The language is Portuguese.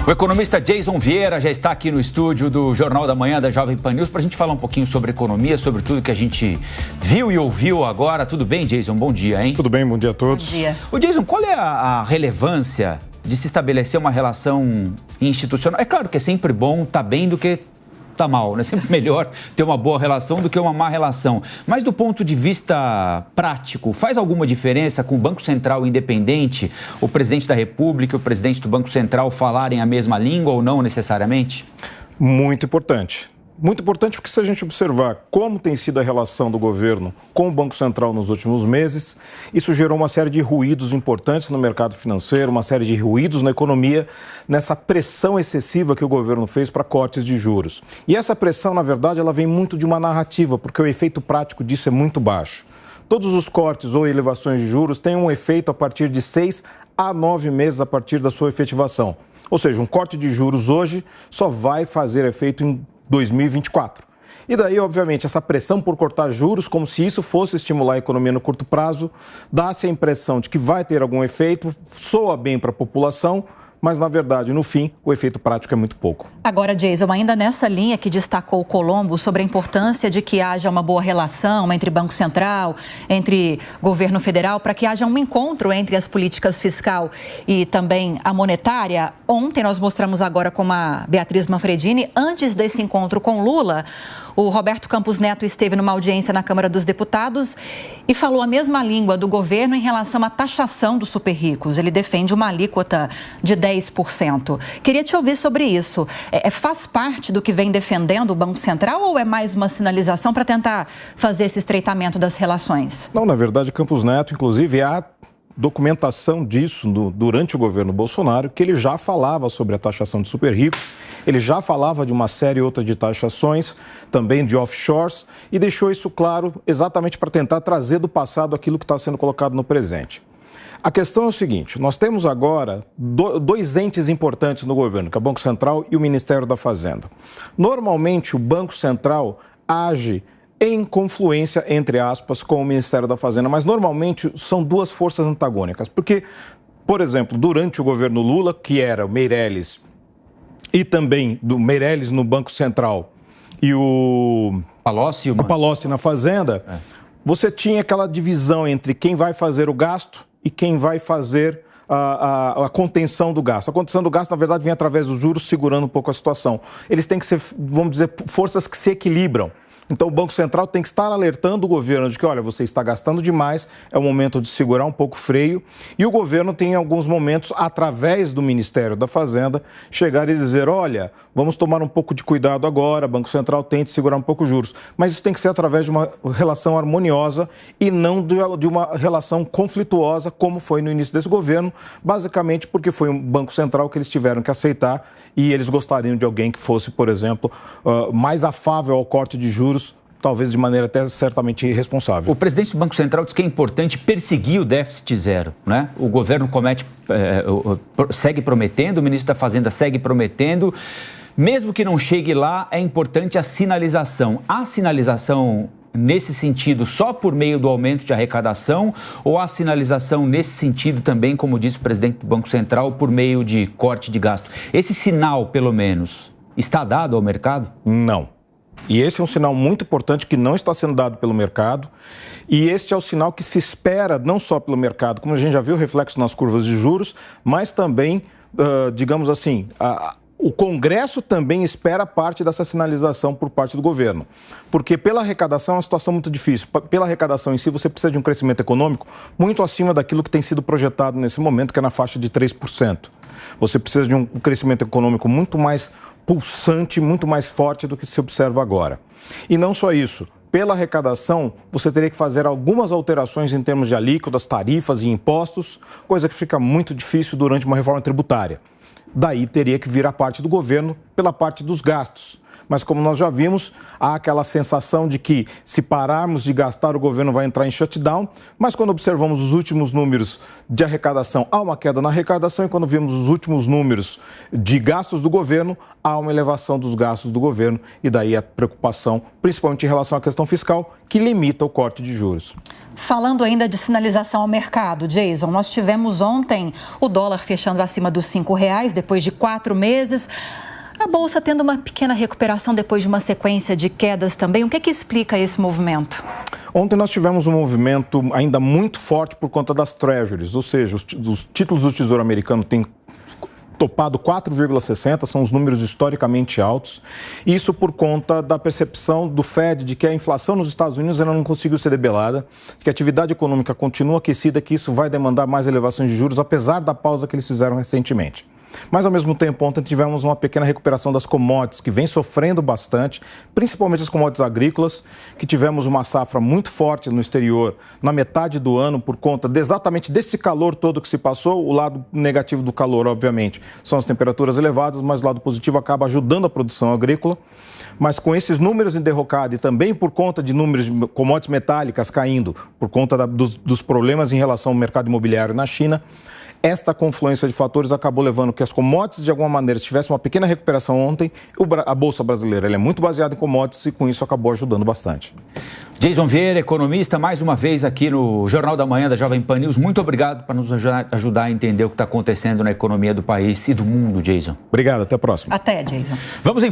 O economista Jason Vieira já está aqui no estúdio do Jornal da Manhã da Jovem Pan News para a gente falar um pouquinho sobre economia, sobre tudo que a gente viu e ouviu agora. Tudo bem, Jason? Bom dia, hein? Tudo bem, bom dia a todos. Bom dia. Ô, Jason, qual é a relevância de se estabelecer uma relação institucional? É claro que é sempre bom estar bem do que tá mal, né? Sempre melhor ter uma boa relação do que uma má relação. Mas do ponto de vista prático, faz alguma diferença com o Banco Central independente, o presidente da República e o presidente do Banco Central falarem a mesma língua ou não necessariamente? Muito importante. Muito importante porque se a gente observar como tem sido a relação do governo com o Banco Central nos últimos meses, isso gerou uma série de ruídos importantes no mercado financeiro, uma série de ruídos na economia, nessa pressão excessiva que o governo fez para cortes de juros. E essa pressão, na verdade, ela vem muito de uma narrativa, porque o efeito prático disso é muito baixo. Todos os cortes ou elevações de juros têm um efeito a partir de 6 a 9 meses a partir da sua efetivação. Ou seja, um corte de juros hoje só vai fazer efeito em 2024. E daí, obviamente, essa pressão por cortar juros, como se isso fosse estimular a economia no curto prazo, dá-se a impressão de que vai ter algum efeito, soa bem para a população, mas, na verdade, no fim, o efeito prático é muito pouco. Agora, Jason, ainda nessa linha que destacou o Colombo sobre a importância de que haja uma boa relação entre Banco Central, entre governo federal, para que haja um encontro entre as políticas fiscal e também a monetária. Ontem nós mostramos agora com a Beatriz Manfredini, antes desse encontro com Lula, o Roberto Campos Neto esteve numa audiência na Câmara dos Deputados e falou a mesma língua do governo em relação à taxação dos super-ricos. Ele defende uma alíquota de 10%. Queria te ouvir sobre isso. Faz parte do que vem defendendo o Banco Central ou é mais uma sinalização para tentar fazer esse estreitamento das relações? Não, na verdade, Campos Neto, inclusive, há documentação disso durante o governo Bolsonaro, que ele já falava sobre a taxação de super ricos, ele já falava de uma série outra de taxações, também de offshores, e deixou isso claro exatamente para tentar trazer do passado aquilo que está sendo colocado no presente. A questão é o seguinte, nós temos agora dois entes importantes no governo, que é o Banco Central e o Ministério da Fazenda. Normalmente, o Banco Central age em confluência, entre aspas, com o Ministério da Fazenda, mas normalmente são duas forças antagônicas, porque, por exemplo, durante o governo Lula, que era o Meirelles e também do Meirelles no Banco Central e o Palocci na Fazenda, você tinha aquela divisão entre quem vai fazer o gasto e quem vai fazer a contenção do gasto. A contenção do gasto, na verdade, vem através dos juros, segurando um pouco a situação. Eles têm que ser, vamos dizer, forças que se equilibram. Então, o Banco Central tem que estar alertando o governo de que, olha, você está gastando demais, é o momento de segurar um pouco o freio. E o governo tem, em alguns momentos, através do Ministério da Fazenda, chegar e dizer, olha, vamos tomar um pouco de cuidado agora, o Banco Central tente segurar um pouco os juros. Mas isso tem que ser através de uma relação harmoniosa e não de uma relação conflituosa, como foi no início desse governo, basicamente porque foi um Banco Central que eles tiveram que aceitar e eles gostariam de alguém que fosse, por exemplo, mais afável ao corte de juros, talvez de maneira até certamente irresponsável. O presidente do Banco Central diz que é importante perseguir o déficit zero, né? O governo segue prometendo, o ministro da Fazenda segue prometendo. Mesmo que não chegue lá, é importante a sinalização. Há sinalização nesse sentido só por meio do aumento de arrecadação ou há sinalização nesse sentido também, como disse o presidente do Banco Central, por meio de corte de gasto? Esse sinal, pelo menos, está dado ao mercado? Não. E esse é um sinal muito importante que não está sendo dado pelo mercado. E este é o sinal que se espera não só pelo mercado, como a gente já viu reflexo nas curvas de juros, mas também, digamos assim, o Congresso também espera parte dessa sinalização por parte do governo. Porque pela arrecadação é uma situação muito difícil. Pela arrecadação em si, você precisa de um crescimento econômico muito acima daquilo que tem sido projetado nesse momento, que é na faixa de 3%. Você precisa de um crescimento econômico muito mais pulsante, muito mais forte do que se observa agora. E não só isso. Pela arrecadação, você teria que fazer algumas alterações em termos de alíquotas, tarifas e impostos, coisa que fica muito difícil durante uma reforma tributária. Daí teria que vir a parte do governo pela parte dos gastos. mas como nós já vimos, há aquela sensação de que se pararmos de gastar, o governo vai entrar em shutdown, mas quando observamos os últimos números de arrecadação, há uma queda na arrecadação, e quando vemos os últimos números de gastos do governo, há uma elevação dos gastos do governo, e daí a preocupação, principalmente em relação à questão fiscal, que limita o corte de juros. Falando ainda de sinalização ao mercado, Jason, nós tivemos ontem o dólar fechando acima dos R$5 depois de 4 meses. A Bolsa tendo uma pequena recuperação depois de uma sequência de quedas também. O que é que explica esse movimento? Ontem nós tivemos um movimento ainda muito forte por conta das treasuries, ou seja, os títulos do Tesouro Americano têm topado 4,60, são os números historicamente altos. Isso por conta da percepção do Fed de que a inflação nos Estados Unidos ainda não conseguiu ser debelada, que a atividade econômica continua aquecida, que isso vai demandar mais elevações de juros, apesar da pausa que eles fizeram recentemente. Mas, ao mesmo tempo, ontem tivemos uma pequena recuperação das commodities, que vem sofrendo bastante, principalmente as commodities agrícolas, que tivemos uma safra muito forte no exterior na metade do ano, por conta exatamente desse calor todo que se passou. O lado negativo do calor, obviamente, são as temperaturas elevadas, mas o lado positivo acaba ajudando a produção agrícola. Mas com esses números em derrocada e também por conta de números de commodities metálicas caindo, por conta dos problemas em relação ao mercado imobiliário na China, esta confluência de fatores acabou levando que as commodities, de alguma maneira, tivessem uma pequena recuperação ontem. A Bolsa brasileira é muito baseada em commodities e, com isso, acabou ajudando bastante. Jason Vieira, economista, mais uma vez aqui no Jornal da Manhã da Jovem Pan News. Muito obrigado por nos ajudar a entender o que está acontecendo na economia do país e do mundo, Jason. Obrigado, até a próxima. Até, Jason. Vamos em